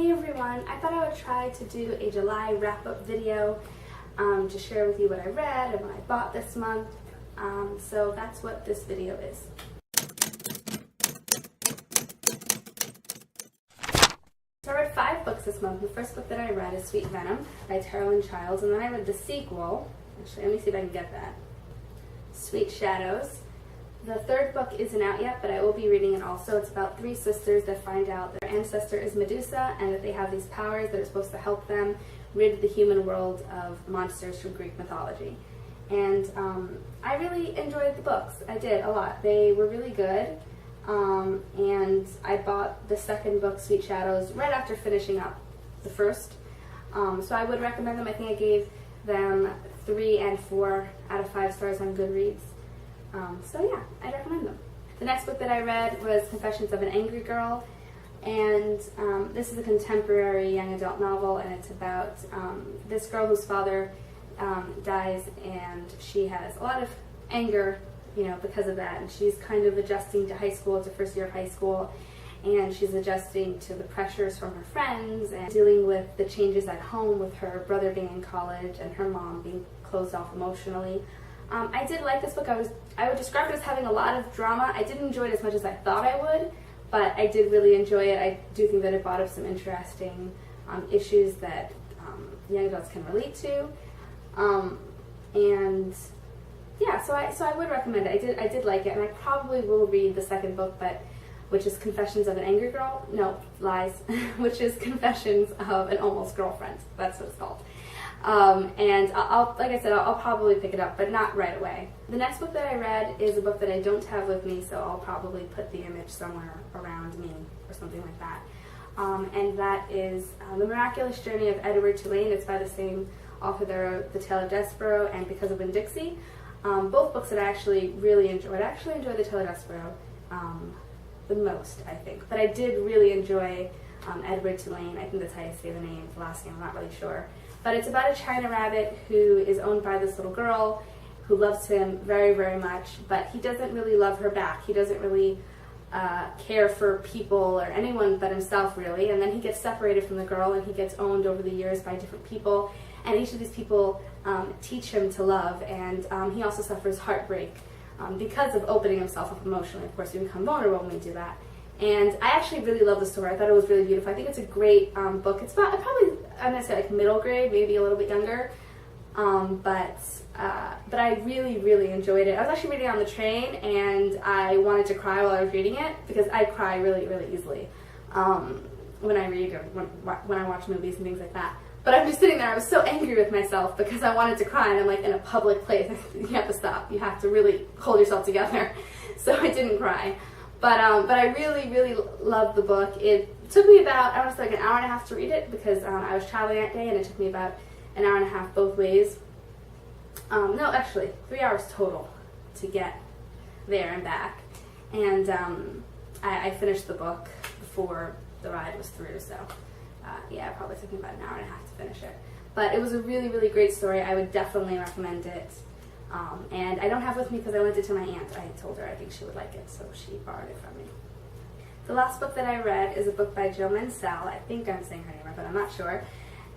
Hey everyone, I thought I would try to do a July wrap-up video to share with you what I read and what I bought this month. So that's what this video is. So I read 5 books this month. The first book that I read is Sweet Venom by Tara Lynn Childs, and then I read the sequel. Actually, let me see if I can get that. Sweet Shadows. The third book isn't out yet, but I will be reading it also. It's about 3 sisters that find out their ancestor is Medusa and that they have these powers that are supposed to help them rid the human world of monsters from Greek mythology. And I really enjoyed the books. I did a lot. They were really good. And I bought the second book, Sweet Shadows, right after finishing up the first. So I would recommend them. I think I gave them 3 and 4 out of 5 stars on Goodreads. So yeah, I recommend them. The next book that I read was Confessions of an Angry Girl, and this is a contemporary young adult novel, and it's about this girl whose father dies, and she has a lot of anger, because of that, and she's kind of adjusting to high school. It's her first year of high school, and she's adjusting to the pressures from her friends and dealing with the changes at home with her brother being in college and her mom being closed off emotionally. I did like this book. I would describe it as having a lot of drama. I didn't enjoy it as much as I thought I would, but I did really enjoy it. I do think that it brought up some interesting issues that young adults can relate to, and yeah, so I would recommend it. I did like it, and I probably will read the second book, which is Confessions of an Angry Girl. No, lies. Which is Confessions of an Almost Girlfriend. That's what it's called. And like I said, I'll probably pick it up, but not right away. The next book that I read is a book that I don't have with me, so I'll probably put the image somewhere around me or something like that. And that is The Miraculous Journey of Edward Tulane. It's by the same author that wrote The Tale of Despereaux and Because of Winn-Dixie. Both books that I actually really enjoyed. I actually enjoyed The Tale of Despereaux the most, I think. But I did really enjoy Edward Tulane. I think that's how you say the name, the last name, I'm not really sure. But it's about a China rabbit who is owned by this little girl who loves him very, very much, but he doesn't really love her back. He doesn't really care for people or anyone but himself, really. And then he gets separated from the girl, and he gets owned over the years by different people. And each of these people teach him to love, and he also suffers heartbreak because of opening himself up emotionally. Of course, you become vulnerable when you do that. And I actually really love the story. I thought it was really beautiful. I think it's a great book. It's about, I'm going to say like middle grade, maybe a little bit younger. But I really, really enjoyed it. I was actually reading it on the train, and I wanted to cry while I was reading it, because I cry really, really easily when I read or when I watch movies and things like that. But I'm just sitting there, I was so angry with myself because I wanted to cry, and I'm like in a public place. You have to stop. You have to really hold yourself together. So I didn't cry. But I really, really loved the book. It took me about, I want to say like an hour and a half to read it, because I was traveling that day, and it took me about an hour and a half both ways. No, actually, 3 hours total to get there and back. And I finished the book before the ride was through, so yeah, it probably took me about an hour and a half to finish it. But it was a really, really great story. I would definitely recommend it. And I don't have it with me because I lent it to my aunt. I told her I think she would like it, so she borrowed it from me. The last book that I read is a book by Jo Mansell. I think I'm saying her name right, but I'm not sure.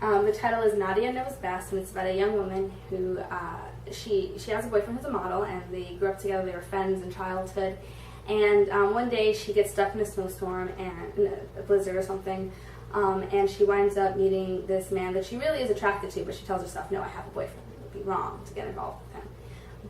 The title is Nadia Knows Best, and it's about a young woman who, she has a boyfriend who's a model, and they grew up together. They were friends in childhood. And one day she gets stuck in a snowstorm and in a blizzard or something, and she winds up meeting this man that she really is attracted to, but she tells herself, no, I have a boyfriend. It would be wrong to get involved with him.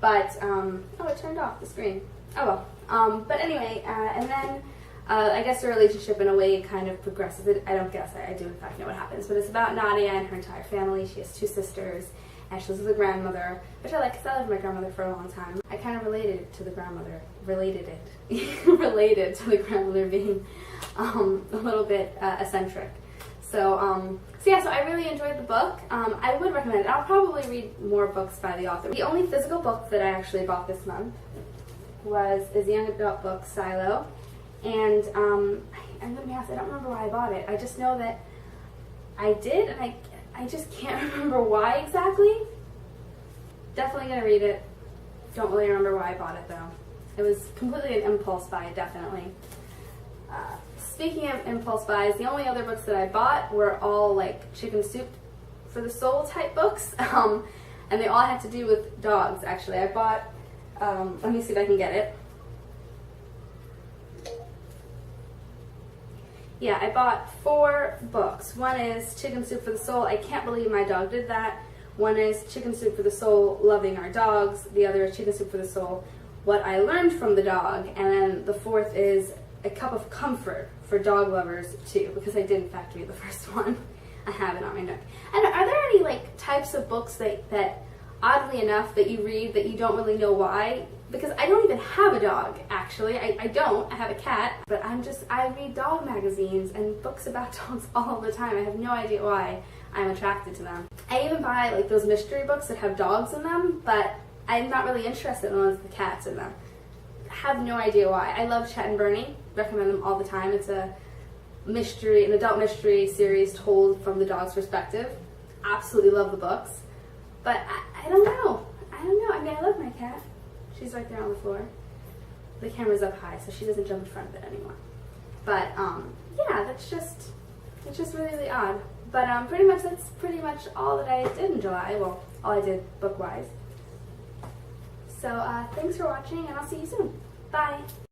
But, oh, it turned off the screen. Oh well. But anyway, and then I guess the relationship in a way kind of progresses. I don't guess, I do in fact know what happens. But it's about Nadia and her entire family. She has 2 sisters, and she lives with a grandmother, which I like because I lived with my grandmother for a long time. I kind of related to the grandmother, related to the grandmother being a little bit eccentric. So yeah, so I really enjoyed the book. I would recommend it. I'll probably read more books by the author. The only physical book that I actually bought this month is the young adult book Silo. And I'm gonna be honest, I don't remember why I bought it. I just know that I did, and I just can't remember why exactly. Definitely gonna read it. Don't really remember why I bought it though. It was completely an impulse buy, definitely. speaking of impulse buys, the only other books that I bought were all like Chicken Soup for the Soul type books, and they all had to do with dogs. Actually, I bought. Let me see if I can get it. Yeah, I bought 4 books. One is Chicken Soup for the Soul, I Can't Believe My Dog Did That. One is Chicken Soup for the Soul, Loving Our Dogs. The other is Chicken Soup for the Soul, What I Learned from the Dog. And then the 4th is A Cup of Comfort for dog lovers too, because I did in fact read the first one. I have it on my nook. And are there any like types of books that oddly enough that you read that you don't really know why? Because I don't even have a dog, actually. I don't. I have a cat. But I read dog magazines and books about dogs all the time. I have no idea why I'm attracted to them. I even buy like those mystery books that have dogs in them, but I'm not really interested in the ones with the cats in them. I have no idea why. I love Chet and Bernie. Recommend them all the time. It's an adult mystery series told from the dog's perspective. Absolutely love the books. But I don't know. I mean, I love my cat. She's right there on the floor. The camera's up high, so she doesn't jump in front of it anymore. But yeah, it's just really, really odd. But that's pretty much all that I did in July. Well, all I did book-wise. So thanks for watching, and I'll see you soon. Bye.